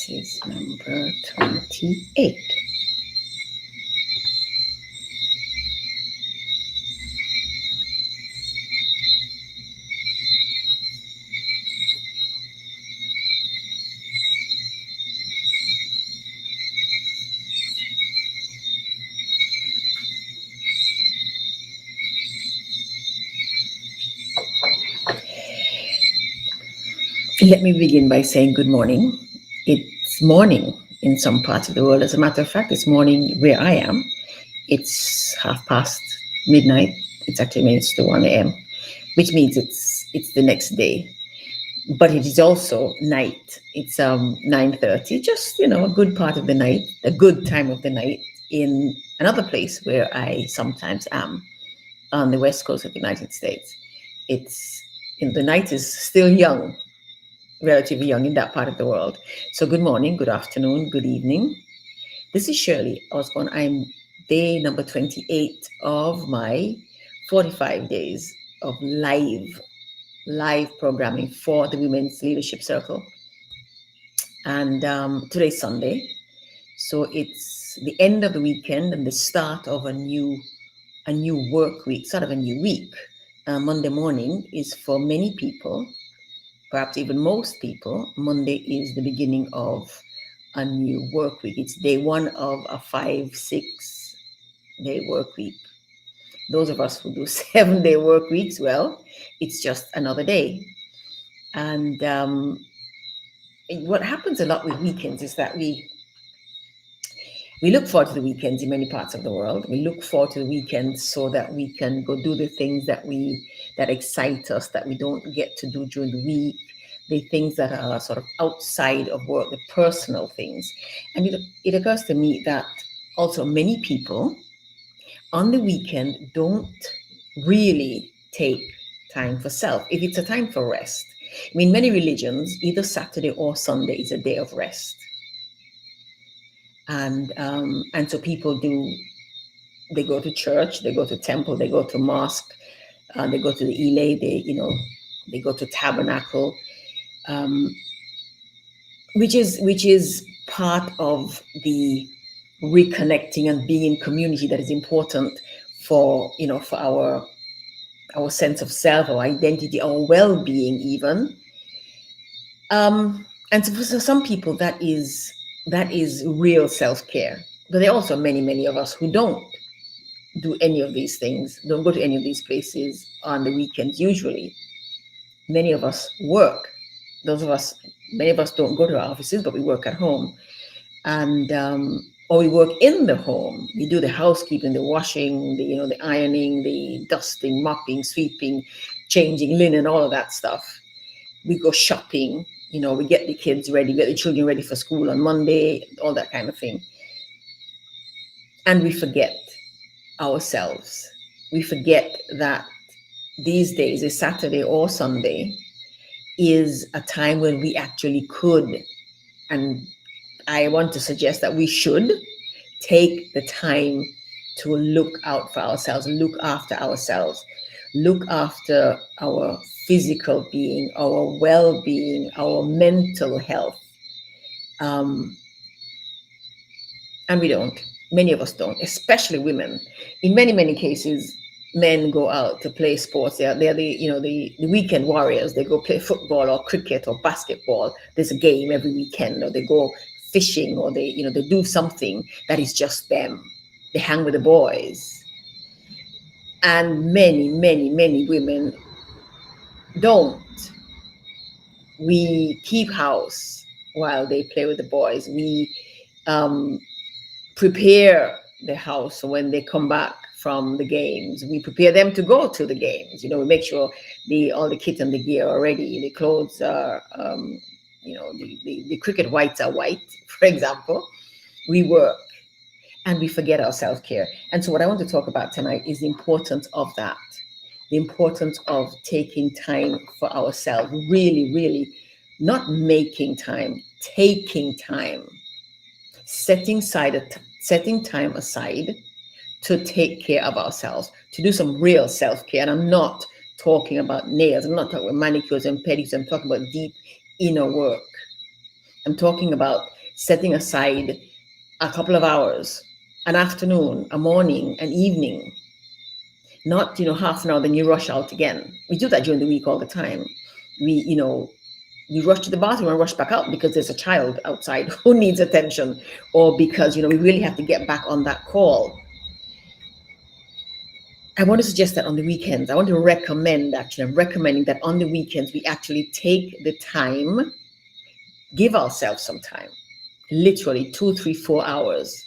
This is number 28. Let me begin by saying good morning. It's morning in some parts of the world. As a matter of fact, it's morning where I am. It's midnight. It's actually minutes to 1 a.m., which means it's the next day. But it is also night. It's 9:30, just a good part of the night, a good time of the night in another place where I sometimes am on the west coast of the United States. It's the night is still young, relatively young in that part of the world. So good morning, good afternoon, good evening. This is Shirley Osborne. I'm day number 28 of my 45 days of live programming for the Women's Leadership Circle. And today's Sunday. So it's the end of the weekend and the start of a new work week, sort of a new week. Monday morning is for many people, perhaps even most people, Monday is the beginning of a new work week. It's day one of a 5-6 day work week. Those of us who do 7-day work weeks, well, it's just another day. And what happens a lot with weekends is that we look forward to the weekends in many parts of the world. We look forward to the weekends so that we can go do the things that excite us, that we don't get to do during the week, the things that are sort of outside of work, the personal things. And it occurs to me that also many people on the weekend don't really take time for self. If it's a time for rest, I mean, many religions, either Saturday or Sunday is a day of rest. And so people they go to church, they go to temple, they go to mosque, they go to the Elay, they go to tabernacle, which is part of the reconnecting and being in community that is important for our sense of self, our identity, our well-being even. And so for some people that is real self-care. But there are also many of us who don't do any of these things, don't go to any of these places on the weekends usually. Many of us work. Many of us don't go to our offices, but we work at home. And or we work in the home. We do the housekeeping, the washing, the ironing, the dusting, mopping, sweeping, changing linen, all of that stuff. We go shopping. We get the kids ready, get the children ready for school on Monday, all that kind of thing. And we forget ourselves. We forget that these days, a Saturday or Sunday, is a time when we actually could, and I want to suggest that we should take the time to look out for ourselves, look after ourselves, look after our physical being, our well-being, our mental health. And we don't. Many of us don't, especially women. In many cases, men go out to play sports. They're the weekend warriors. They go play football or cricket or basketball. There's a game every weekend, or they go fishing, or they do something that is just them. They hang with the boys. And many women don't. We keep house while they play with the boys. We prepare the house so when they come back from the games, we prepare them to go to the games. We make sure all the kit and the gear are ready. The clothes are, the cricket whites are white, for example. We work and we forget our self-care. And so what I want to talk about tonight is the importance of that. The importance of taking time for ourselves, really not making time, taking time, setting time aside to take care of ourselves, to do some real self-care. And I'm not talking about nails, I'm not talking about manicures and pedicures, I'm talking about deep inner work. I'm talking about setting aside a couple of hours, an afternoon, a morning, an evening, not, half an hour, then you rush out again. We do that during the week all the time. We rush to the bathroom and rush back out because there's a child outside who needs attention, or because, we really have to get back on that call. I want to suggest that on the weekends, I want to recommend, actually, I'm recommending that on the weekends, we actually take the time, give ourselves some time, literally 2, 3, 4 hours.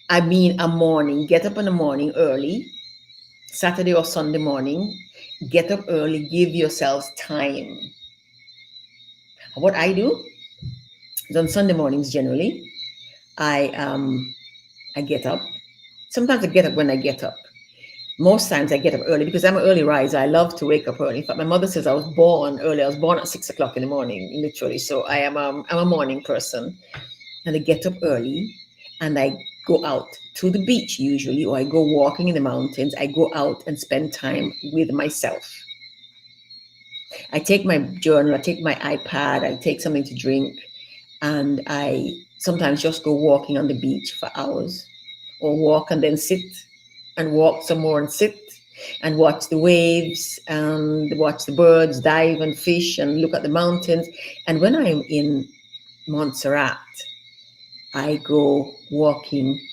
I mean, a morning, get up in the morning early, Saturday or Sunday morning, get up early, give yourselves time. What I do is on Sunday mornings, generally, I get up. Sometimes I get up when I get up. Most times I get up early because I'm an early riser. I love to wake up early. In fact, my mother says I was born early. I was born at 6 o'clock in the morning, literally. So I'm a morning person. And I get up early and I go out to the beach usually, or I go walking in the mountains. I go out and spend time with myself. I take my journal, I take my iPad, I take something to drink, and I sometimes just go walking on the beach for hours, or walk and then sit and walk some more and sit and watch the waves and watch the birds dive and fish and look at the mountains. And when I'm in Montserrat, I go walking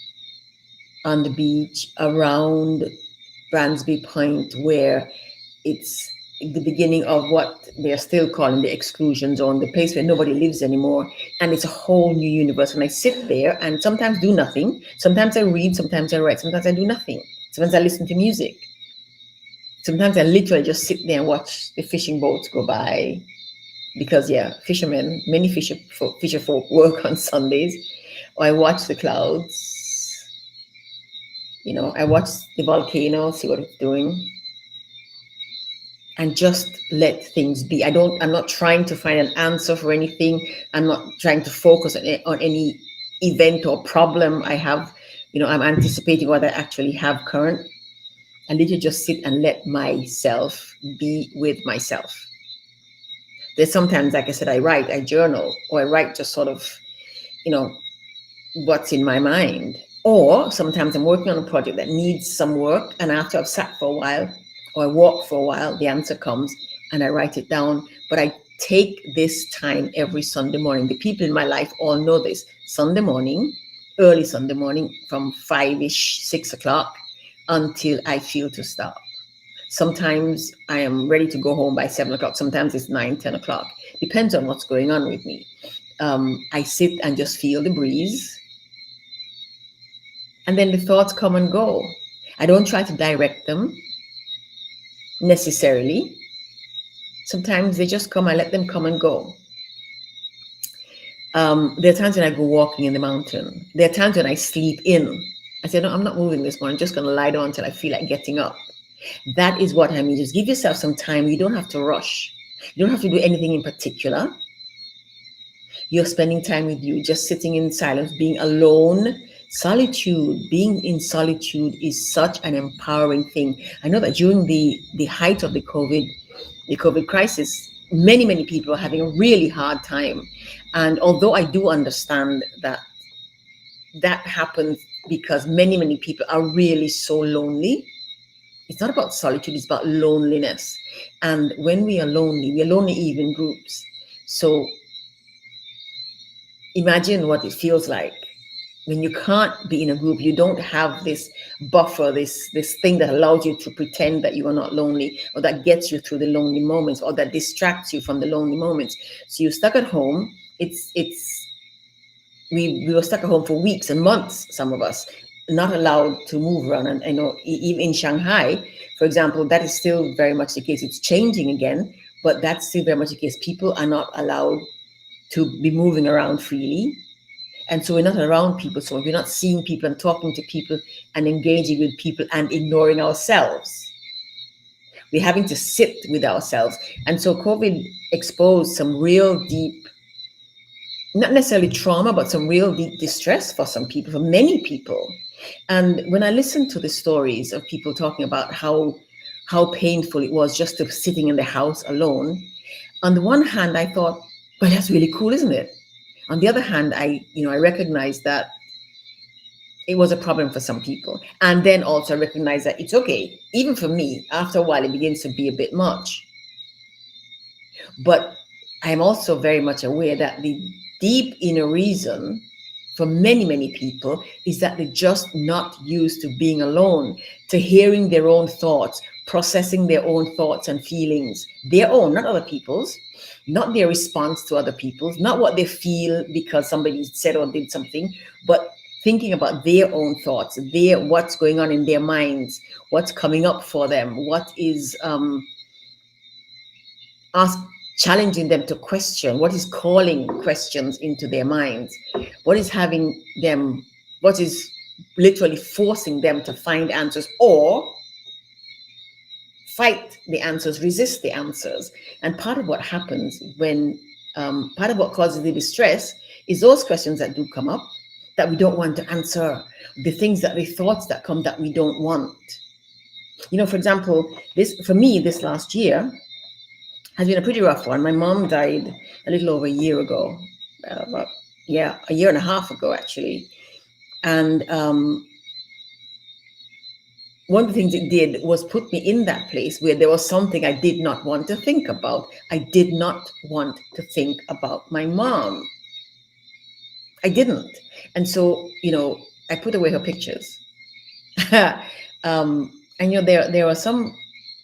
on the beach around Bransby Point, where it's the beginning of what they're still calling the exclusion zone, the place where nobody lives anymore. And it's a whole new universe. And I sit there and sometimes do nothing. Sometimes I read, sometimes I write, sometimes I do nothing. Sometimes I listen to music. Sometimes I literally just sit there and watch the fishing boats go by. Because, fishermen, many fisher folk work on Sundays. Or I watch the clouds. I watch the volcano, see what it's doing. And just let things be. I'm not trying to find an answer for anything. I'm not trying to focus on any event or problem I have. I'm anticipating what I actually have current. And literally just sit and let myself be with myself. There's sometimes, like I said, I write, I journal, or I write just sort of, what's in my mind. Or sometimes I'm working on a project that needs some work, and after I've sat for a while, or I walk for a while, the answer comes and I write it down. But I take this time every Sunday morning. The people in my life all know this. Sunday morning, early Sunday morning, from 5-ish, 6 o'clock, until I feel to stop. Sometimes I am ready to go home by 7 o'clock. Sometimes it's 9, 10 o'clock. Depends on what's going on with me. I sit and just feel the breeze. And then the thoughts come and go. I don't try to direct them necessarily. Sometimes they just come, I let them come and go. There are times when I go walking in the mountain. There are times when I sleep in. I say, no, I'm not moving this morning. I'm just going to lie down until I feel like getting up. That is what I mean. Just give yourself some time. You don't have to rush. You don't have to do anything in particular. You're spending time with you, just sitting in silence, being alone. Solitude, being in solitude is such an empowering thing. I know that during the height of the COVID crisis, many people are having a really hard time. And although I do understand that happens because many people are really so lonely, it's not about solitude, it's about loneliness. And when we are lonely even in groups. So imagine what it feels like when you can't be in a group. You don't have this buffer, this thing that allows you to pretend that you are not lonely, or that gets you through the lonely moments, or that distracts you from the lonely moments. So you're stuck at home. We were stuck at home for weeks and months, some of us, not allowed to move around. And I know even in Shanghai, for example, that is still very much the case. It's changing again, but that's still very much the case. People are not allowed to be moving around freely. And so we're not around people. So we're not seeing people and talking to people and engaging with people and ignoring ourselves. We're having to sit with ourselves. And so COVID exposed some real deep, not necessarily trauma, but some real deep distress for some people, for many people. And when I listened to the stories of people talking about how painful it was just to sitting in the house alone, on the one hand, I thought, well, that's really cool, isn't it? On the other hand, I recognize that it was a problem for some people. And then also recognize that it's okay. Even for me, after a while, it begins to be a bit much. But I'm also very much aware that the deep inner reason for many, many people is that they're just not used to being alone, to hearing their own thoughts, processing their own thoughts and feelings, their own, not other people's, not their response to other people's, not what they feel because somebody said or did something, but thinking about their own thoughts, what's going on in their minds, what's coming up for them, what is ask challenging them to question, what is calling questions into their minds, what is having them, what is literally forcing them to find answers or fight the answers, resist the answers. And part of what happens when part of what causes the distress is those questions that do come up that we don't want to answer, the thoughts that come that we don't want. For example, this last year has been a pretty rough one. My mom died a little over a year ago, a year and a half ago, actually. And one of the things it did was put me in that place where there was something I did not want to think about. I did not want to think about my mom. I didn't. And so, I put away her pictures. And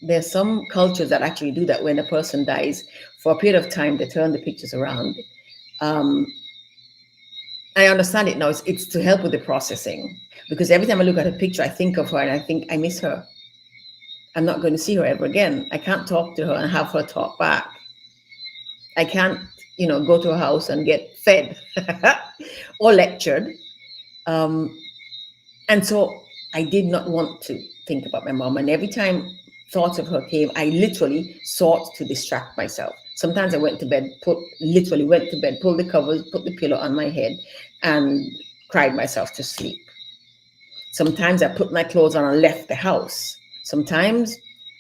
there's some cultures that actually do that. When a person dies, for a period of time, they turn the pictures around. I understand it now. It's to help with the processing, because every time I look at a picture, I think of her and I think I miss her. I'm not going to see her ever again. I can't talk to her and have her talk back. I can't, go to her house and get fed or lectured. And so I did not want to think about my mom. And every time thoughts of her came, I literally sought to distract myself. Sometimes I went to bed, pulled the covers, put the pillow on my head, and cried myself to sleep. Sometimes I put my clothes on and left the house. Sometimes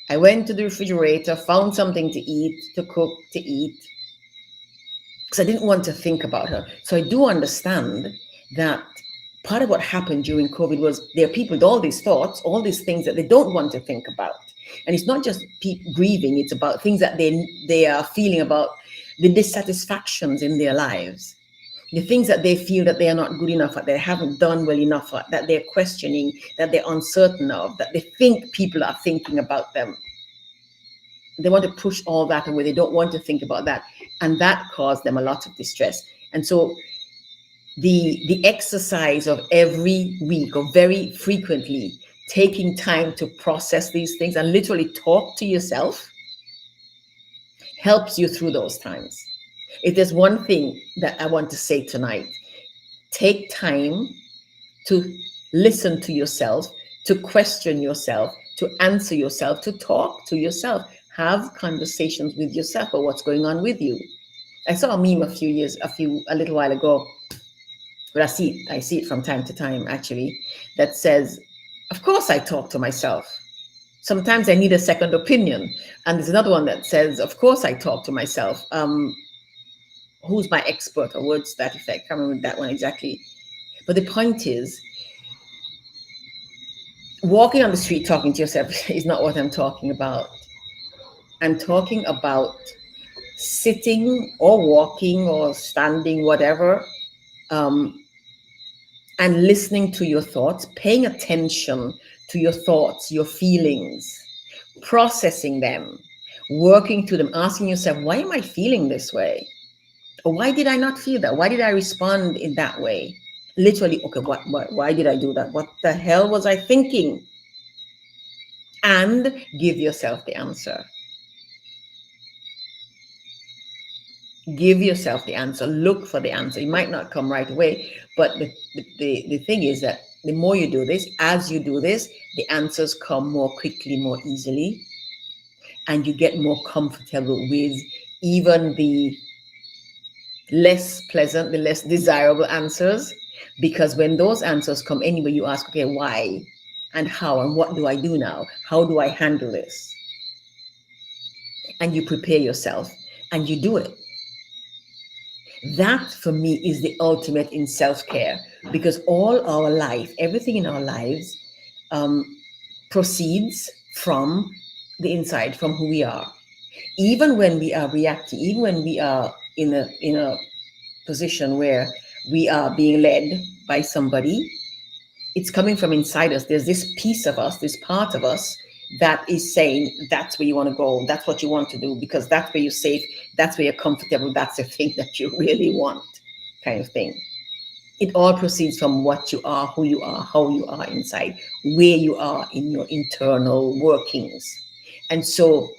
I went to the refrigerator, found something to eat, to cook, to eat, because I didn't want to think about her. So I do understand that part of what happened during COVID was there are people with all these thoughts, all these things that they don't want to think about. And it's not just grieving, it's about things that they are feeling about the dissatisfactions in their lives, the things that they feel that they are not good enough at, that they haven't done well enough at, that they're questioning, that they're uncertain of, that they think people are thinking about them. They want to push all that away. They don't want to think about that. And that caused them a lot of distress. And so the exercise of every week or very frequently taking time to process these things and literally talk to yourself helps you through those times. If there's one thing that I want to say tonight, take time to listen to yourself, to question yourself, to answer yourself, to talk to yourself, have conversations with yourself about what's going on with you. I saw a meme a little while ago, but I see it from time to time, actually, that says, of course I talk to myself. Sometimes I need a second opinion. And there's another one that says, of course I talk to myself. Who's my expert, or words to that effect? I can't remember that one exactly. But the point is, walking on the street talking to yourself is not what I'm talking about. I'm talking about sitting or walking or standing, whatever, and listening to your thoughts, paying attention to your thoughts, your feelings, processing them, working through them, asking yourself, why am I feeling this way? Or why did I not feel that? Why did I respond in that way? Literally, okay, why did I do that? What the hell was I thinking? And give yourself the answer. Give yourself the answer. Look for the answer. It might not come right away, but the thing is that the more you do this, as you do this, the answers come more quickly, more easily, and you get more comfortable with even the less pleasant, the less desirable answers. Because when those answers come anyway, you ask, okay, why and how and what do I do now? How do I handle this? And you prepare yourself and you do it. That for me is the ultimate in self-care, because all our life, everything in our lives, um, proceeds from the inside, from who we are. Even when we are reacting, even when we are in a position where we are being led by somebody, it's coming from inside us. There's this piece of us, this part of us that is saying that's where you want to go, that's what you want to do, because that's where you're safe, that's where you're comfortable, that's the thing that you really want, kind of thing. It all proceeds from what you are, who you are, how you are inside, where you are in your internal workings. And so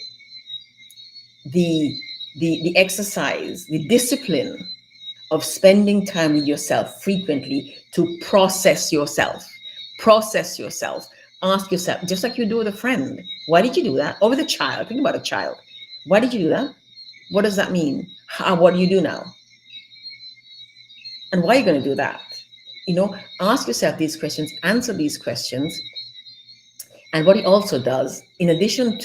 the the exercise, the discipline of spending time with yourself frequently to process yourself, ask yourself, just like you do with a friend, why did you do that? Or with a child, think about a child. Why did you do that? What does that mean? What do you do now? And why are you going to do that? Ask yourself these questions, answer these questions. And what it also does, in addition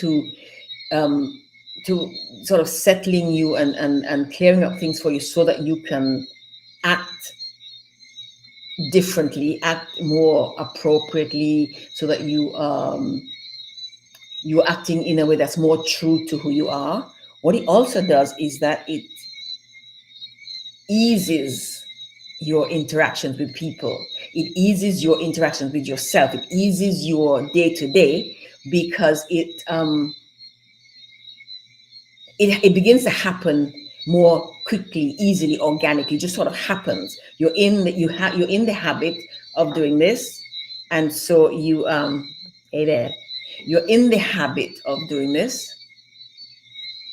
um, to sort of settling you and clearing up things for you so that you can act differently, act more appropriately, so that you're acting in a way that's more true to who you are. What it also does is that it eases your interactions with people. It eases your interactions with yourself. It eases your day to day, because it begins to happen more quickly, easily, organically. Just sort of happens. You're in the habit of doing this, and so hey there, you're in the habit of doing this,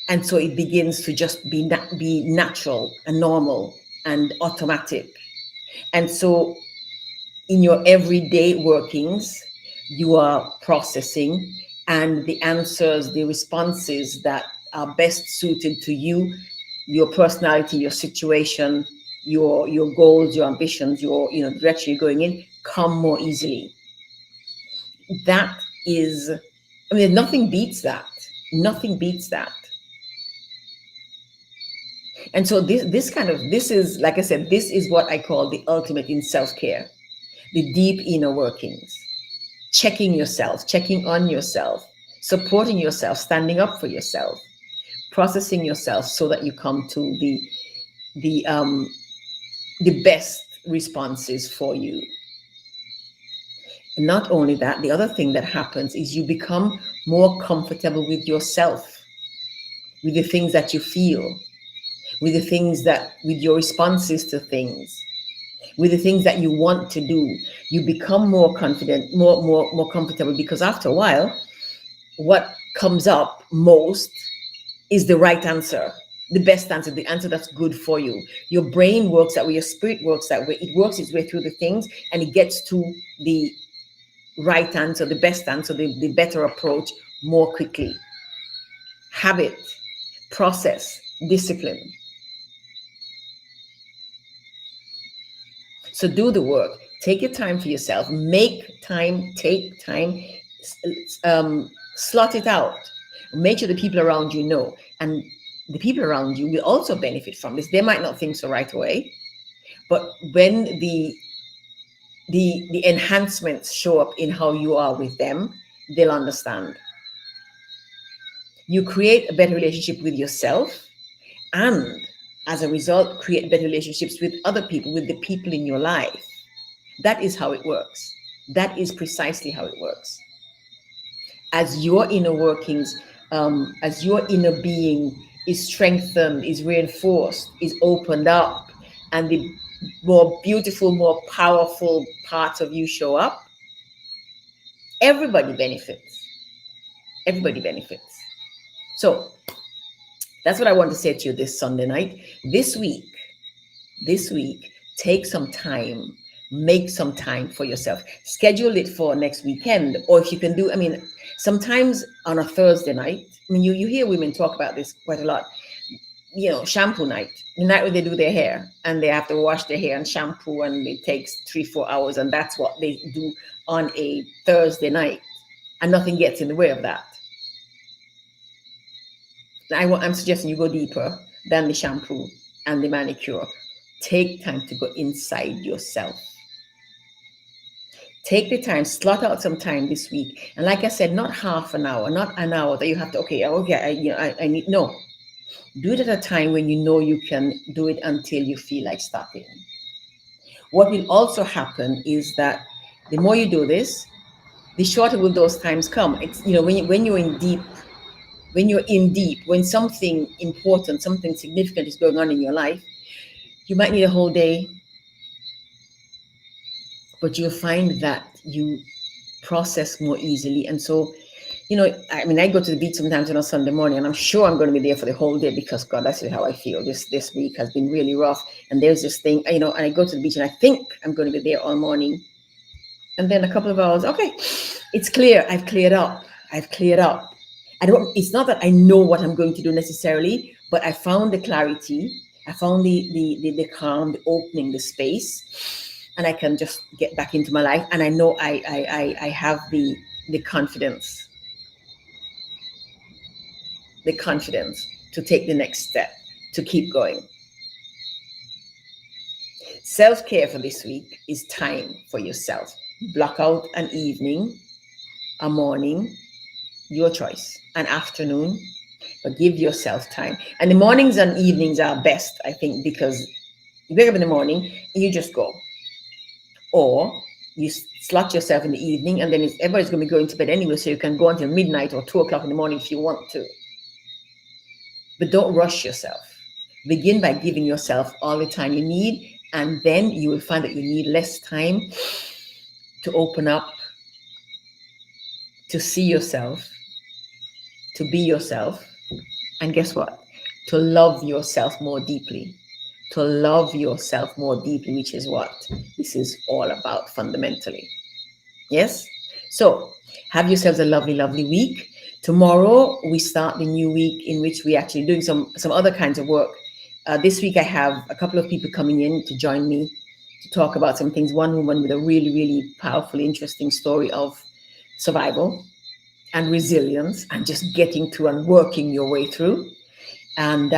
and so it begins to just be natural and normal and automatic. And so in your everyday workings, you are processing, and the answers, the responses that are best suited to you, your personality, your situation, your goals, your ambitions, your direction you're going in, come more easily. That is, I mean, nothing beats that. Nothing beats that. And so this is, like I said, this is what I call the ultimate in self-care, the deep inner workings, checking yourself, checking on yourself, supporting yourself, standing up for yourself, processing yourself so that you come to the best responses for you. And not only that, the other thing that happens is you become more comfortable with yourself, with the things that you feel, with your responses to things, with the things that you want to do. You become more confident, more comfortable, because after a while, what comes up most is the right answer, the best answer, the answer that's good for you. Your brain works that way, your spirit works that way. It works its way through the things, and it gets to the right answer, the best answer, the better approach more quickly. Habit, process, discipline. So do the work. Take your time for yourself. Make time, take time, slot it out. Make sure the people around you know. And the people around you will also benefit from this. They might not think so right away, but when the enhancements show up in how you are with them, they'll understand. You create a better relationship with yourself, and as a result, create better relationships with other people, with the people in your life. That is how it works. That is precisely how it works. As your inner workings, as your inner being is strengthened, is reinforced, is opened up, and the more beautiful, more powerful parts of you show up, everybody benefits. Everybody benefits. So that's what I want to say to you this Sunday night. This week, take some time, make some time for yourself. Schedule it for next weekend, or if you can do, I mean, sometimes on a Thursday night, I mean, you hear women talk about this quite a lot, shampoo night, the night where they do their hair, and they have to wash their hair and shampoo, and it takes 3-4 hours, and that's what they do on a Thursday night, and nothing gets in the way of that. I'm suggesting you go deeper than the shampoo and the manicure. Take time to go inside yourself. Take the time, slot out some time this week. And like I said, not half an hour, not an hour that you have to, I need, no. Do it at a time when you know you can do it until you feel like stopping. What will also happen is that the more you do this, the shorter will those times come. It's, when you're in deep, when something important, something significant is going on in your life, you might need a whole day, but you'll find that you process more easily. And so, I go to the beach sometimes on a Sunday morning, and I'm sure I'm going to be there for the whole day because, God, that's how I feel. This week has been really rough. And there's this thing, and I go to the beach and I think I'm going to be there all morning. And then a couple of hours, okay, it's clear. I've cleared up. It's not that I know what I'm going to do necessarily, but I found the clarity. I found the calm, the opening, the space, and I can just get back into my life. And I know I have the confidence to take the next step, to keep going. Self-care for this week is time for yourself. Block out an evening, a morning, your choice, an afternoon, but give yourself time. And the mornings and evenings are best, I think, because you wake up in the morning and you just go. Or you slot yourself in the evening, and then everybody's going to be going to bed anyway, so you can go until midnight or 2 o'clock in the morning if you want to. But don't rush yourself. Begin by giving yourself all the time you need, and then you will find that you need less time to open up, to see yourself, to be yourself, and guess what? To love yourself more deeply. To love yourself more deeply, which is what this is all about fundamentally. Yes? So have yourselves a lovely, lovely week. Tomorrow we start the new week in which we're actually doing some other kinds of work. This week I have a couple of people coming in to join me to talk about some things. One woman with a really, really powerful, interesting story of survival and resilience and just getting through and working your way through. And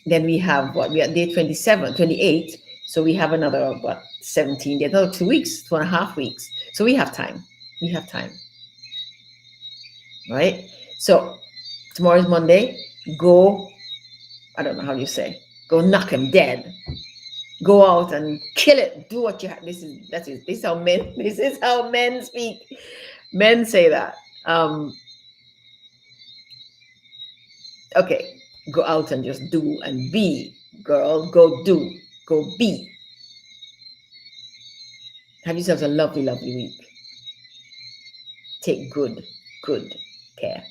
then we have we are day 27, 28. So we have another 17 days, another 2 weeks, 2.5 weeks. So we have time. Right? So tomorrow is Monday. Go, I don't know how you say, go knock him dead. Go out and kill it. Do what you have. This is how men speak. Men say that. Okay, go out and just do and be, girl. Go do, go be. Have yourselves a lovely, lovely week. Take good care.